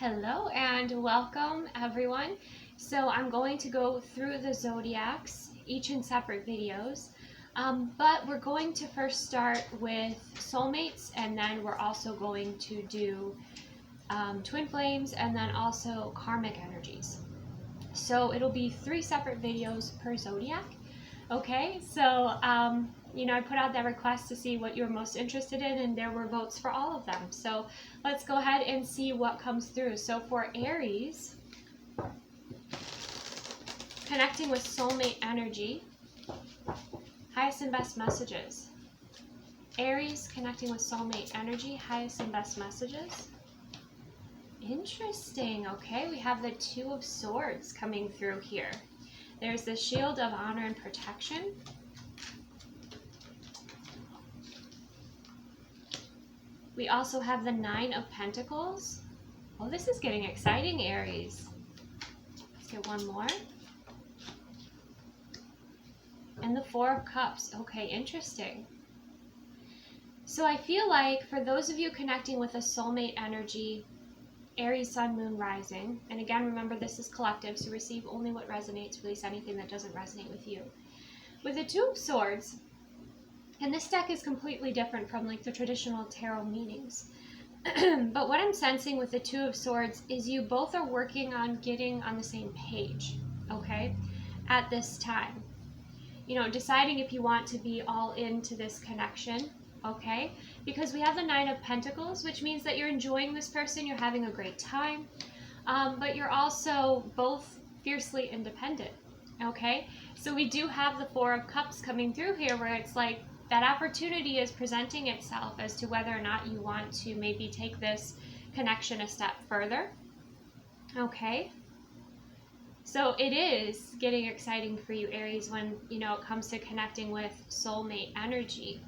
Hello and welcome everyone. So I'm going to go through the zodiacs, each in separate videos, but we're going to first start with soulmates, and then we're also going to do twin flames and then also karmic energies. So it'll be 3 separate videos per zodiac. Okay, so I put out that request to see what you're most interested in, and there were votes for all of them. So let's go ahead and see what comes through. So for Aries, connecting with soulmate energy, highest and best messages. Aries connecting with soulmate energy, highest and best messages. Interesting. Okay, we have the 2 of Swords coming through here. There's the shield of honor and protection. We also have the 9 of Pentacles. Oh, this is getting exciting, Aries. Let's get one more. And the 4 of Cups. Okay, interesting. So I feel like for those of you connecting with a soulmate energy, Aries, Sun, Moon, Rising, and again, remember this is collective, so receive only what resonates, release anything that doesn't resonate with you. With the 2 of Swords, and this deck is completely different from like the traditional tarot meanings, but what I'm sensing with the 2 of Swords is you both are working on getting on the same page, okay, at this time. Deciding if you want to be all into this connection. Okay, because we have the 9 of Pentacles, which means that you're enjoying this person, you're having a great time, but you're also both fiercely independent. Okay, so we do have the 4 of Cups coming through here, where it's like that opportunity is presenting itself as to whether or not you want to maybe take this connection a step further. Okay, so it is getting exciting for you, Aries, when it comes to connecting with soulmate energy.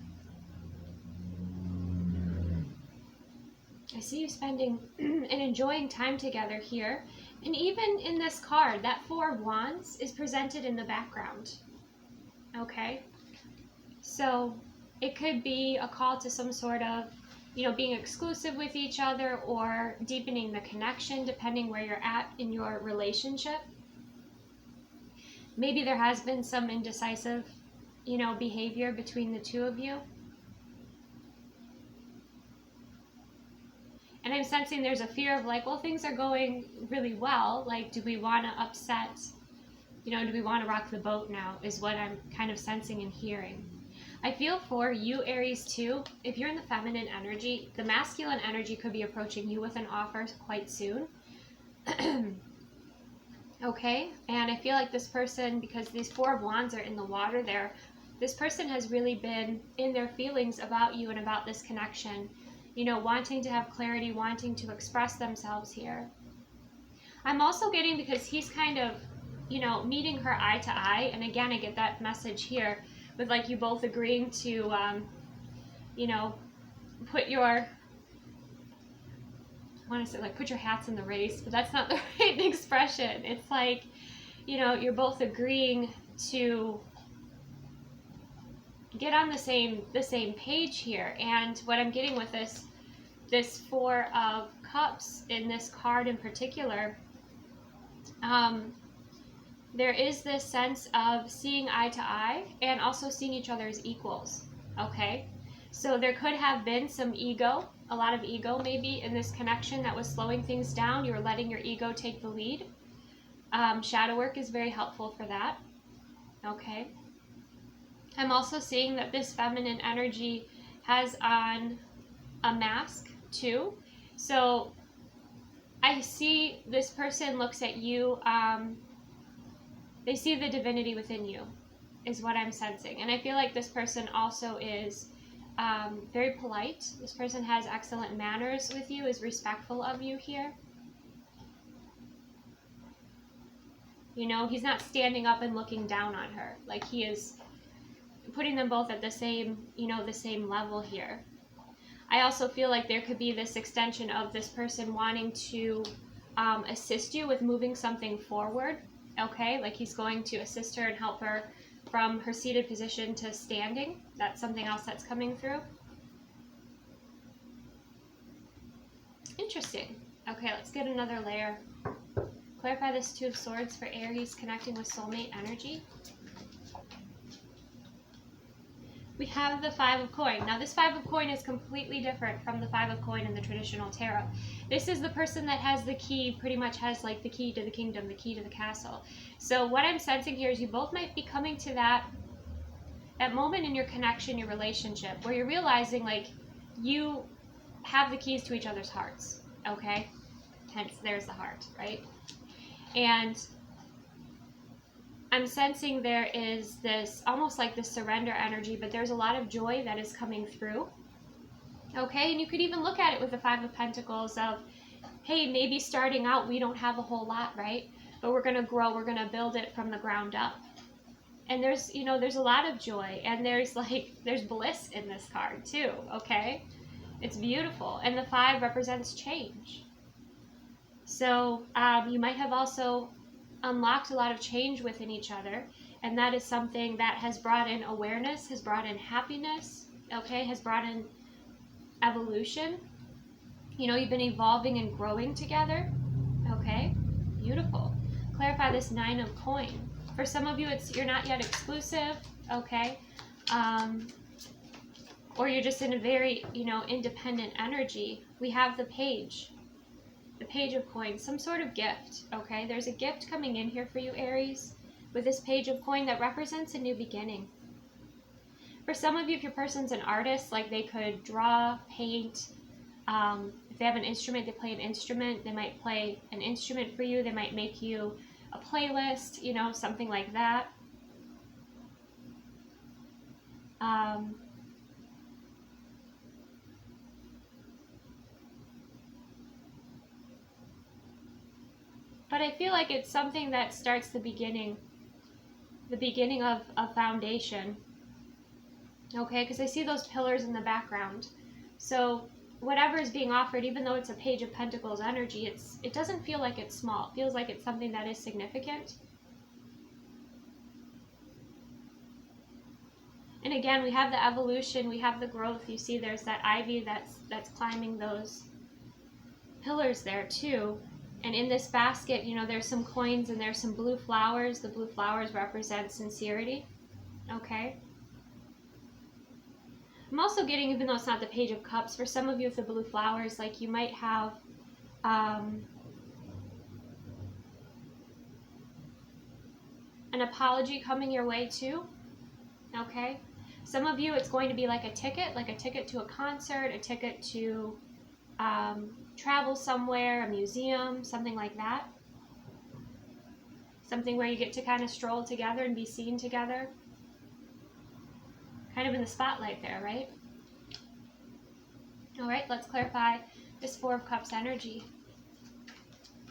I see you spending and enjoying time together here. And even in this card, that 4 of Wands is presented in the background. Okay? So it could be a call to some sort of, being exclusive with each other or deepening the connection, depending where you're at in your relationship. Maybe there has been some indecisive, behavior between the 2 of you. And I'm sensing there's a fear of like, well, things are going really well. Like, do we want to upset, do we want to rock the boat now, is what I'm kind of sensing and hearing. I feel for you, Aries, too, if you're in the feminine energy, the masculine energy could be approaching you with an offer quite soon. Okay, and I feel like this person, because these 4 of Wands are in the water there, this person has really been in their feelings about you and about this connection. Wanting to have clarity, wanting to express themselves here. I'm also getting, because he's kind of, meeting her eye to eye, and again, I get that message here with like you both agreeing to, put your, I want to say like put your hats in the race, but that's not the right expression. It's like, you're both agreeing to get on the same page here. And what I'm getting with this 4 of Cups in this card in particular, there is this sense of seeing eye to eye and also seeing each other as equals. Okay, so there could have been some ego, a lot of ego maybe in this connection that was slowing things down. You were letting your ego take the lead. Shadow work is very helpful for that. Okay, I'm also seeing that this feminine energy has on a mask too. So I see this person looks at you, they see the divinity within you, is what I'm sensing. And I feel like this person also is very polite. This person has excellent manners with you, is respectful of you here. He's not standing up and looking down on her. Like, he is putting them both at the same, the same level here. I also feel like there could be this extension of this person wanting to assist you with moving something forward. Okay, like he's going to assist her and help her from her seated position to standing. That's something else that's coming through. Interesting. Okay, let's get another layer. Clarify this Two of Swords for Aries connecting with soulmate energy. We have the Five of Coin. Now this Five of Coin is completely different from the Five of Coin in the traditional tarot. This is the person that has the key, pretty much has like the key to the kingdom, the key to the castle. So what I'm sensing here is you both might be coming to that moment in your connection, your relationship, where you're realizing like you have the keys to each other's hearts, okay? Hence, there's the heart, right? And I'm sensing there is this, almost like this surrender energy, but there's a lot of joy that is coming through, okay? And you could even look at it with the Five of Pentacles of, hey, maybe starting out we don't have a whole lot, right? But we're going to grow, we're going to build it from the ground up. And there's, you know, there's a lot of joy, and there's bliss in this card too, okay? It's beautiful. And the Five represents change. So you might have also unlocked a lot of change within each other, and that is something that has brought in awareness, has brought in happiness, okay, has brought in evolution. You know, you've been evolving and growing together, okay? Beautiful. Clarify this Nine of Coin. For some of you, you're not yet exclusive, okay? Or you're just in a very, you know, independent energy. We have the Page of Coins, some sort of gift, okay? There's a gift coming in here for you, Aries, with this Page of Coin that represents a new beginning. For some of you, if your person's an artist, like they could draw, paint, if they have an instrument, they play an instrument, they might play an instrument for you, they might make you a playlist, you know, something like that. But I feel like it's something that starts the beginning of a foundation, okay? Because I see those pillars in the background. So whatever is being offered, even though it's a Page of Pentacles energy, it doesn't feel like it's small. It feels like it's something that is significant. And again, we have the evolution, we have the growth. You see there's that ivy that's climbing those pillars there too. And in this basket, you know, there's some coins and there's some blue flowers. The blue flowers represent sincerity, okay? I'm also getting, even though it's not the Page of Cups, for some of you with the blue flowers, like you might have an apology coming your way too, okay? Some of you, it's going to be like a ticket to a concert, a ticket to travel somewhere, a museum, something like that. Something where you get to kind of stroll together and be seen together. Kind of in the spotlight there, right? All right, let's clarify this Four of Cups energy.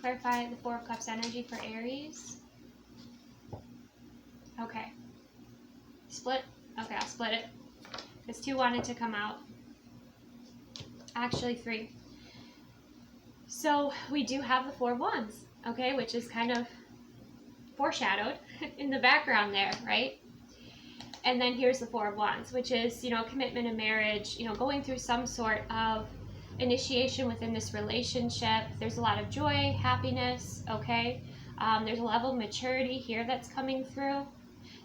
Clarify the Four of Cups energy for Aries. Okay. Split. Okay, I'll split it. Because two wanted to come out. Actually, three. So we do have the Four of Wands, okay, which is kind of foreshadowed in the background there, right? And then here's the Four of Wands, which is, you know, commitment and marriage, you know, going through some sort of initiation within this relationship. There's a lot of joy, happiness, okay? There's a level of maturity here that's coming through.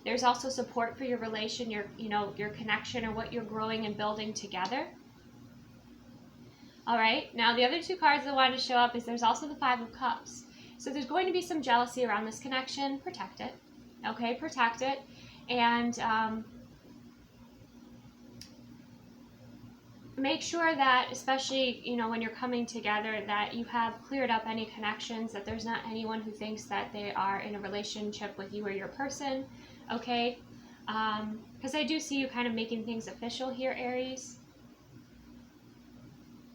There's also support for your relation, your connection, or what you're growing and building together. All right, now the other two cards that want to show up is there's also the Five of Cups. So there's going to be some jealousy around this connection. Protect it, okay? Protect it. And make sure that, especially, you know, when you're coming together, that you have cleared up any connections, that there's not anyone who thinks that they are in a relationship with you or your person, okay? Because I do see you kind of making things official here, Aries.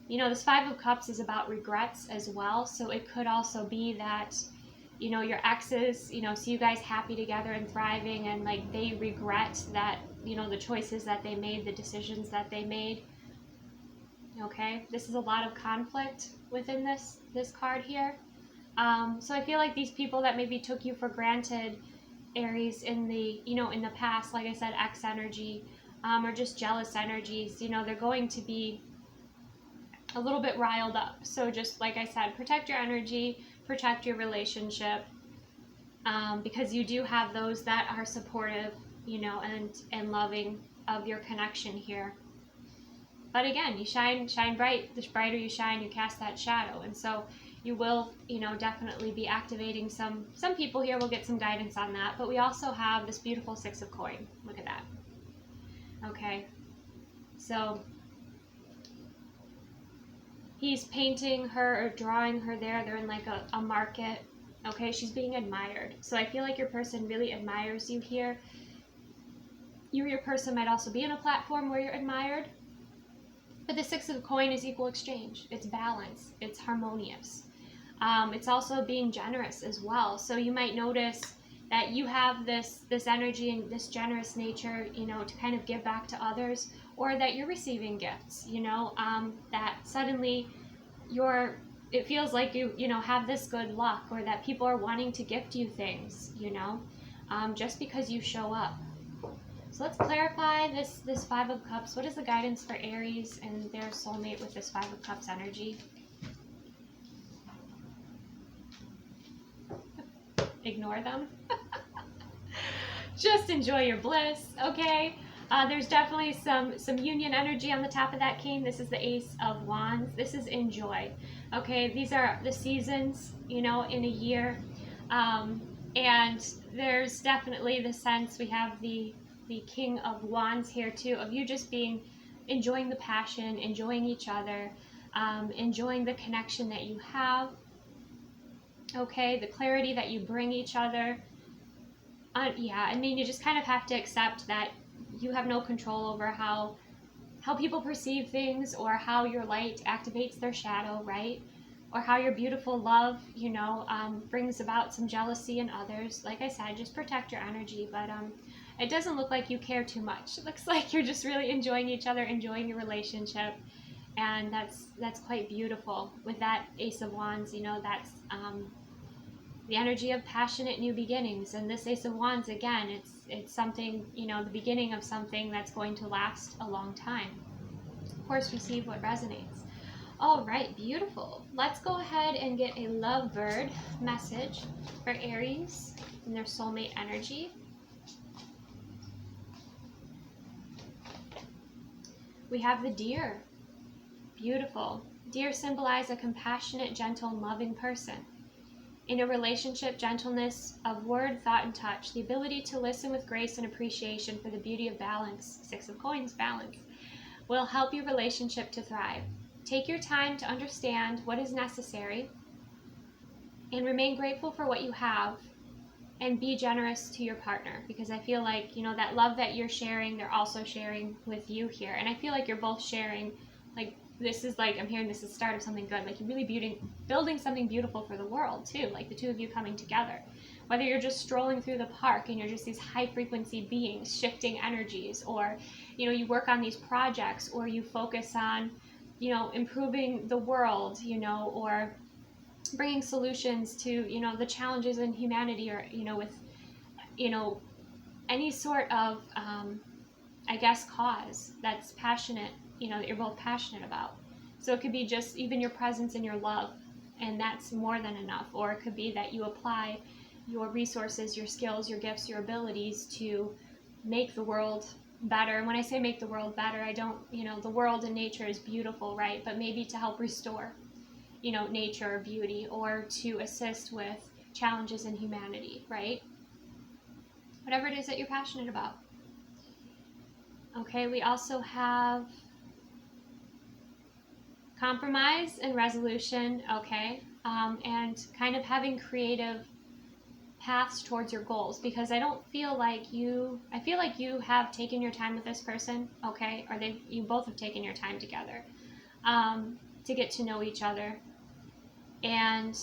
You know, this Five of Cups is about regrets as well, so it could also be that, you know, your exes, you know, see you guys happy together and thriving, and like they regret that, you know, the choices that they made, the decisions that they made. Okay, this is a lot of conflict within this card here. So I feel like these people that maybe took you for granted, Aries, in the, you know, in the past, like I said, X energy, or just jealous energies, you know, they're going to be a little bit riled up. So just like I said, protect your energy, protect your relationship, because you do have those that are supportive, you know, and loving of your connection here. But again, you shine bright. The brighter you shine, you cast that shadow. And so you will, you know, definitely be activating some people here will get some guidance on that. But we also have this beautiful Six of Coin. Look at that. Okay. So he's painting her or drawing her there. They're in like a market. Okay, she's being admired. So I feel like your person really admires you here. You or your person might also be in a platform where you're admired. But the Six of Coin is equal exchange. It's balance. It's harmonious. It's also being generous as well. So you might notice that you have this energy and this generous nature, you know, to kind of give back to others, or that you're receiving gifts, you know, that suddenly it feels like you know, have this good luck, or that people are wanting to gift you things, you know, just because you show up. So let's clarify this Five of Cups. What is the guidance for Aries and their soulmate with this Five of Cups energy? Ignore them. Just enjoy your bliss, okay? There's definitely some union energy on the top of that king. This is the Ace of Wands. This is enjoy, okay? These are the seasons, you know, in a year. And there's definitely the sense we have the King of Wands here too, of you just enjoying the passion, enjoying each other, enjoying the connection that you have, okay, the clarity that you bring each other. Yeah, I mean, you just kind of have to accept that you have no control over how people perceive things, or how your light activates their shadow, right? Or how your beautiful love, you know, brings about some jealousy in others. Like I said, just protect your energy, but it doesn't look like you care too much. It looks like you're just really enjoying each other, enjoying your relationship, and that's quite beautiful. With that Ace of Wands, you know, that's the energy of passionate new beginnings. And this Ace of Wands, again, it's something, you know, the beginning of something that's going to last a long time. Of course, receive what resonates. All right, beautiful. Let's go ahead and get a lovebird message for Aries and their soulmate energy. We have the Deer. Beautiful. Deer symbolize a compassionate, gentle, and loving person. In a relationship, gentleness of word, thought, and touch, the ability to listen with grace and appreciation for the beauty of balance, Six of Coins, balance, will help your relationship to thrive. Take your time to understand what is necessary and remain grateful for what you have, and be generous to your partner, because I feel like, you know, that love that you're sharing, they're also sharing with you here. And I feel like you're both sharing, like, this is like, I'm hearing this is the start of something good, like you're really building something beautiful for the world too, like the two of you coming together. Whether you're just strolling through the park and you're just these high frequency beings shifting energies, or, you know, you work on these projects, or you focus on, you know, improving the world, you know, or bringing solutions to, you know, the challenges in humanity, or, you know, with, you know, any sort of, I guess, cause that's passionate, you know, that you're both passionate about. So it could be just even your presence and your love, and that's more than enough. Or it could be that you apply your resources, your skills, your gifts, your abilities to make the world better. And when I say make the world better, I don't, you know, the world and nature is beautiful, right? But maybe to help restore, you know, nature or beauty, or to assist with challenges in humanity, right? Whatever it is that you're passionate about. Okay, we also have compromise and resolution, okay, and kind of having creative paths towards your goals, because I feel like you have taken your time with this person, okay, or you both have taken your time together to get to know each other. And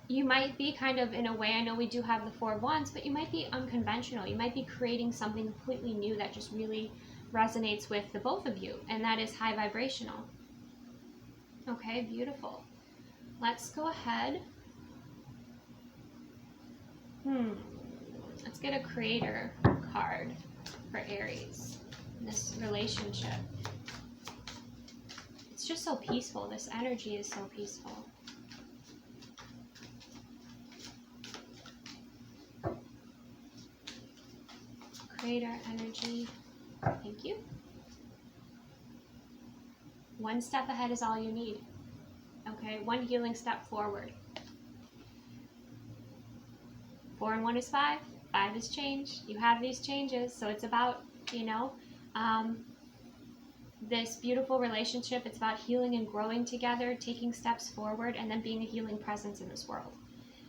you might be kind of, in a way, I know we do have the Four of Wands, but you might be unconventional. You might be creating something completely new that just really resonates with the both of you, and that is high vibrational. Okay, beautiful. Let's go ahead. Let's get a creator card for Aries in this relationship. It's just so peaceful. This energy is so peaceful. Creator energy. Thank you. One step ahead is all you need. Okay, one healing step forward. 4 and 1 is 5. 5 is change. You have these changes, so it's about, this beautiful relationship. It's about healing and growing together, taking steps forward, and then being a healing presence in this world.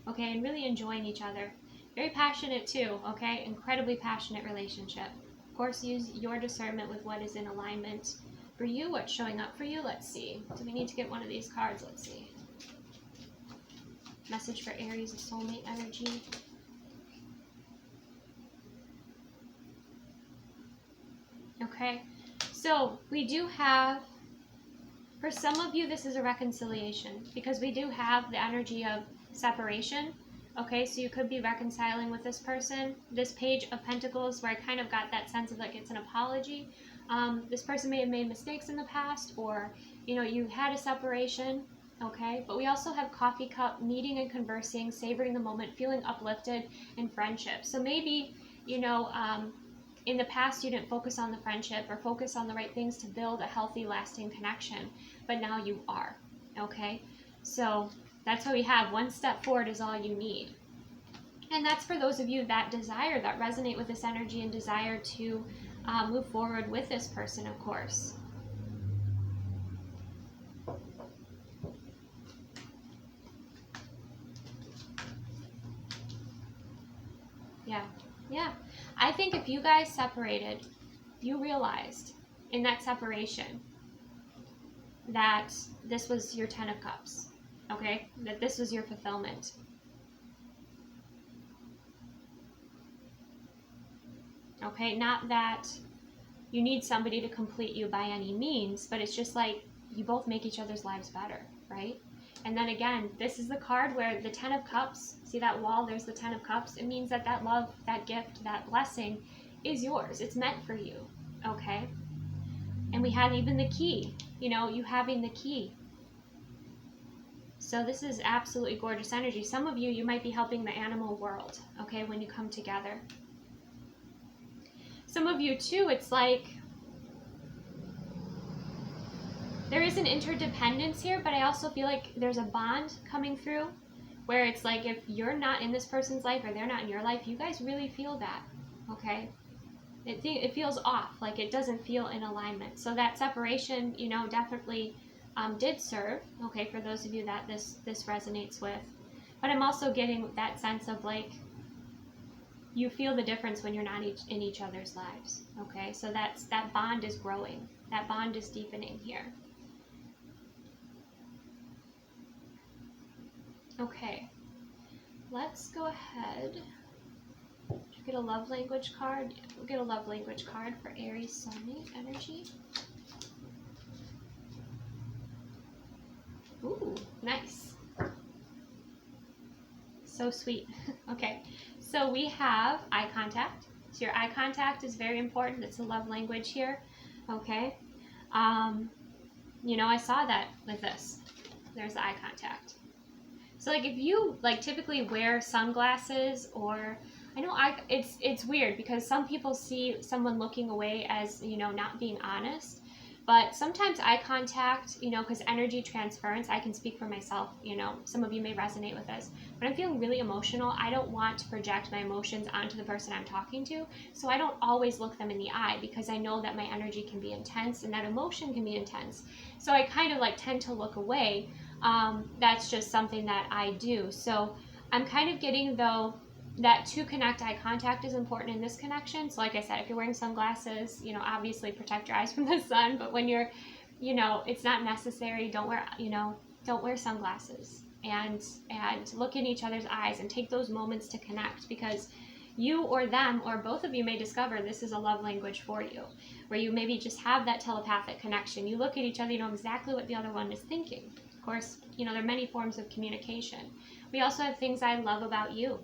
Okay, and really enjoying each other. Very passionate too, okay? Incredibly passionate relationship. Of course, use your discernment with what is in alignment for you, what's showing up for you. Let's see. Do we need to get one of these cards? Let's see. Message for Aries, a soulmate energy. Okay, so we do have, for some of you, this is a reconciliation because we do have the energy of separation. Okay, so you could be reconciling with this person. This Page of Pentacles, where I kind of got that sense of like it's an apology. This person may have made mistakes in the past, or, you had a separation. Okay, but we also have Coffee Cup, meeting and conversing, savoring the moment, feeling uplifted, and friendship. So maybe, in the past you didn't focus on the friendship or focus on the right things to build a healthy, lasting connection, but now you are. Okay, so that's what we have. One step forward is all you need. And that's for those of you that desire, that resonate with this energy and desire to move forward with this person, of course. Yeah. I think if you guys separated, you realized in that separation that this was your 10 of Cups, okay? That this was your fulfillment. Okay, not that you need somebody to complete you by any means, but it's just like you both make each other's lives better, right? And then again, this is the card where the 10 of Cups, see that wall, there's the 10 of Cups. It means that that love, that gift, that blessing is yours. It's meant for you, okay? And we have even the key, you having the key. So this is absolutely gorgeous energy. Some of you might be helping the animal world, okay, when you come together. Some of you too, it's like there is an interdependence here, but I also feel like there's a bond coming through where it's like if you're not in this person's life or they're not in your life, you guys really feel that, okay? It feels off, like it doesn't feel in alignment. So that separation, definitely did serve, okay, for those of you that this resonates with. But I'm also getting that sense of like, you feel the difference when you're not in each other's lives, okay? So that bond is growing. That bond is deepening here. Okay, let's go ahead. Get a love language card. We'll get a love language card for Aries soulmate energy. Ooh, nice. So sweet. Okay, so we have eye contact. So your eye contact is very important. It's a love language here. Okay. I saw that with this. There's the eye contact. So like if you like typically wear sunglasses, or I know it's weird because some people see someone looking away as, not being honest, but sometimes eye contact, because energy transference, I can speak for myself, some of you may resonate with this, but I'm feeling really emotional. I don't want to project my emotions onto the person I'm talking to, so I don't always look them in the eye because I know that my energy can be intense and that emotion can be intense. So I kind of like tend to look away. That's just something that I do. So I'm kind of getting though that to connect, eye contact is important in this connection. So like I said, if you're wearing sunglasses, obviously protect your eyes from the sun, but when you're, it's not necessary, don't wear sunglasses, and look in each other's eyes and take those moments to connect, because you or them or both of you may discover this is a love language for you, where you maybe just have that telepathic connection. You look at each other, you know exactly what the other one is thinking. Of course, there are many forms of communication. We also have things I love about you.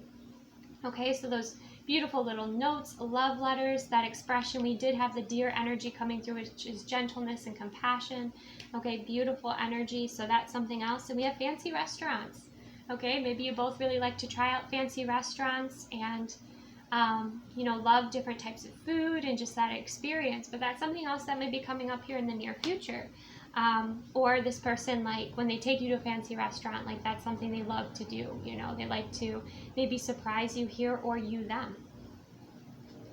Okay, so those beautiful little notes, love letters, that expression. We did have the deer energy coming through, which is gentleness and compassion. Okay, beautiful energy. So that's something else. And we have fancy restaurants. Okay, maybe you both really like to try out fancy restaurants and you know, love different types of food and just that experience. But that's something else that may be coming up here in the near future. Or this person, like when they take you to a fancy restaurant, like that's something they love to do. You know, they like to maybe surprise you here or you them.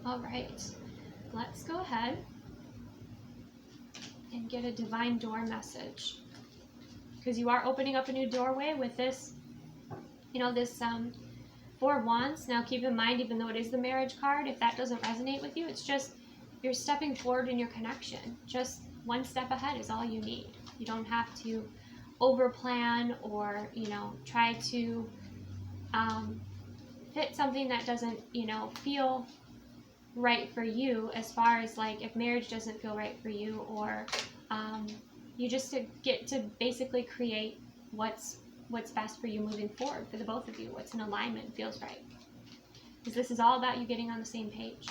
All right, let's go ahead and get a divine door message, because you are opening up a new doorway with this, you know, this Four of Wands. Now keep in mind, even though it is the marriage card, if that doesn't resonate with you, it's just you're stepping forward in your connection. Just one step ahead is all you need. You don't have to overplan or, you know, try to fit something that doesn't, you know, feel right for you, as far as like if marriage doesn't feel right for you, or you just get to basically create what's best for you moving forward, for the both of you, what's in alignment, feels right. Because this is all about you getting on the same page.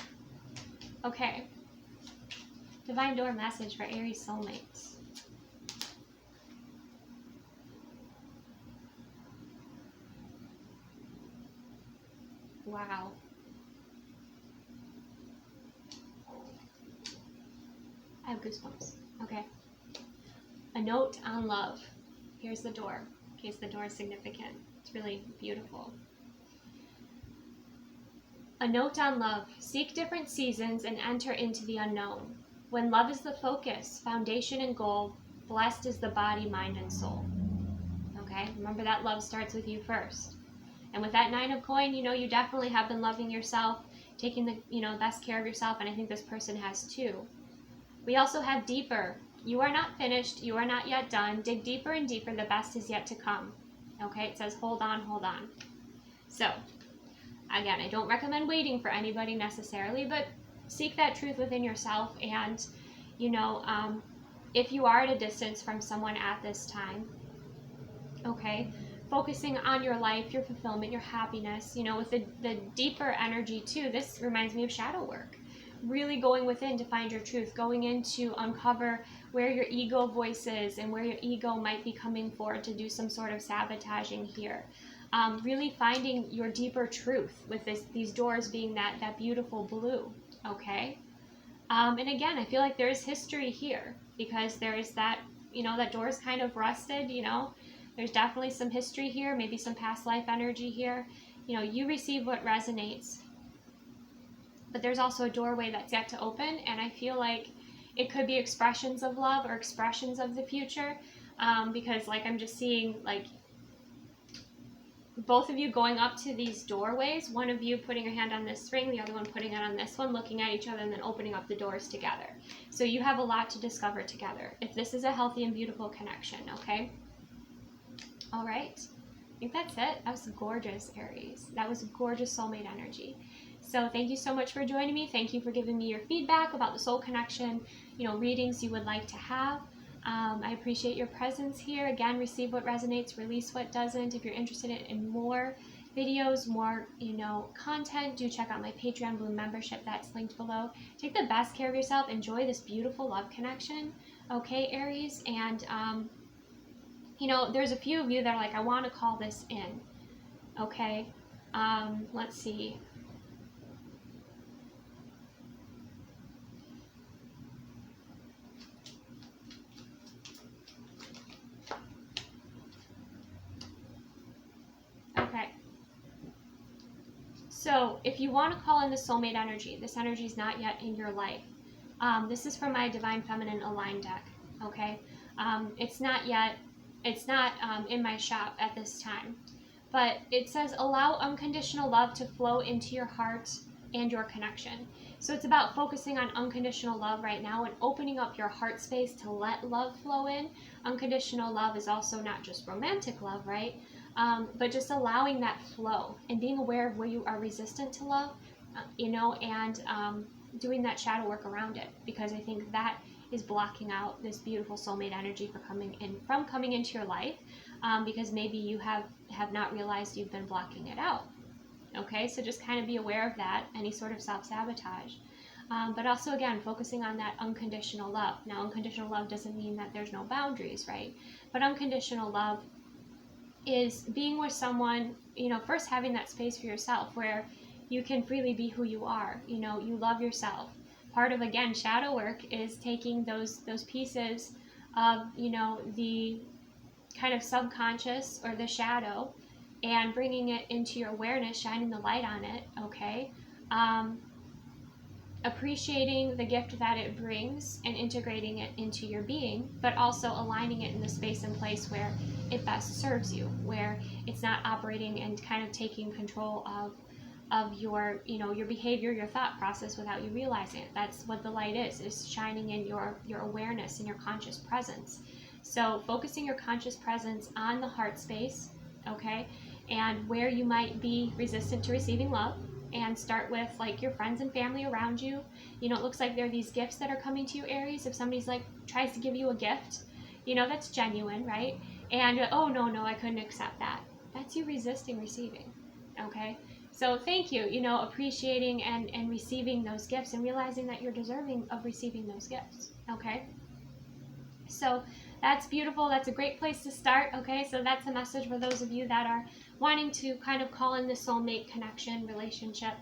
Okay. Divine door message for Aries soulmates. Wow. I have goosebumps. Okay. A note on love. Here's the door, in case the door is significant. It's really beautiful. A note on love. Seek different seasons and enter into the unknown. When love is the focus, foundation, and goal, blessed is the body, mind, and soul. Okay? Remember that love starts with you first. And with that 9 of coin, you know, you definitely have been loving yourself, taking the, you know, best care of yourself, and I think this person has too. We also have deeper. You are not finished. You are not yet done. Dig deeper and deeper. The best is yet to come. Okay? It says hold on, hold on. So, again, I don't recommend waiting for anybody necessarily, but seek that truth within yourself. And, you know, if you are at a distance from someone at this time, okay, focusing on your life, your fulfillment, your happiness, you know, with the deeper energy too. This reminds me of shadow work. Really going within to find your truth, going in to uncover where your ego voice is and where your ego might be coming forward to do some sort of sabotaging here. Really finding your deeper truth with these doors being that beautiful blue, okay? And again, I feel like there's history here, because there's that, you know, that door is kind of rusted, you know? There's definitely some history here, maybe some past life energy here. You know, you receive what resonates. But there's also a doorway that's yet to open, and I feel like it could be expressions of love or expressions of the future, because like I'm just seeing like both of you going up to these doorways, one of you putting a hand on this ring, the other one putting it on this one, looking at each other, and then opening up the doors together. So you have a lot to discover together, if this is a healthy and beautiful connection, okay? All right, I think that's it. That was gorgeous, Aries. That was gorgeous soulmate energy. So thank you so much for joining me. Thank you for giving me your feedback about the soul connection, you know, readings you would like to have. I appreciate your presence here. Again, receive what resonates, release what doesn't. If you're interested in more videos, more, you know, content, do check out my Patreon Bloom membership. That's linked below. Take the best care of yourself. Enjoy this beautiful love connection. Okay, Aries. And, you know, there's a few of you that are like, I want to call this in. Okay. Let's see. So if you want to call in the soulmate energy, this energy is not yet in your life. This is from my Divine Feminine Aligned deck, okay? It's not in my shop at this time. But it says, allow unconditional love to flow into your heart and your connection. So it's about focusing on unconditional love right now and opening up your heart space to let love flow in. Unconditional love is also not just romantic love, right? But just allowing that flow and being aware of where you are resistant to love, you know, and doing that shadow work around it, because I think that is blocking out this beautiful soulmate energy from coming into your life, because maybe you have not realized you've been blocking it out. Okay, so just kind of be aware of that, any sort of self-sabotage. But also, again, focusing on that unconditional love. Now, unconditional love doesn't mean that there's no boundaries, right? But unconditional love is being with someone, first having that space for yourself where you can freely be who you are. You love yourself. Part of, again, shadow work is taking those pieces of, the kind of subconscious or the shadow and bringing it into your awareness, shining the light on it, okay? Appreciating the gift that it brings and integrating it into your being, but also aligning it in the space and place where it best serves you, where it's not operating and kind of taking control of your, your behavior, your thought process without you realizing it. That's what the light is shining in your awareness and your conscious presence. So focusing your conscious presence on the heart space, okay, and where you might be resistant to receiving love, and start with like your friends and family around you. It looks like there are these gifts that are coming to you, Aries. If somebody's like tries to give you a gift, that's genuine, right? And oh no, I couldn't accept that. That's you resisting receiving, okay? So thank you, appreciating and receiving those gifts and realizing that you're deserving of receiving those gifts, okay? So that's beautiful. That's a great place to start, okay? So that's a message for those of you that are wanting to kind of call in the soulmate connection relationship.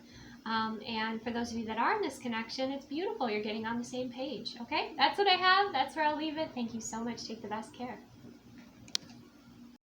And for those of you that are in this connection, it's beautiful. You're getting on the same page, okay? That's what I have. That's where I'll leave it. Thank you so much. Take the best care.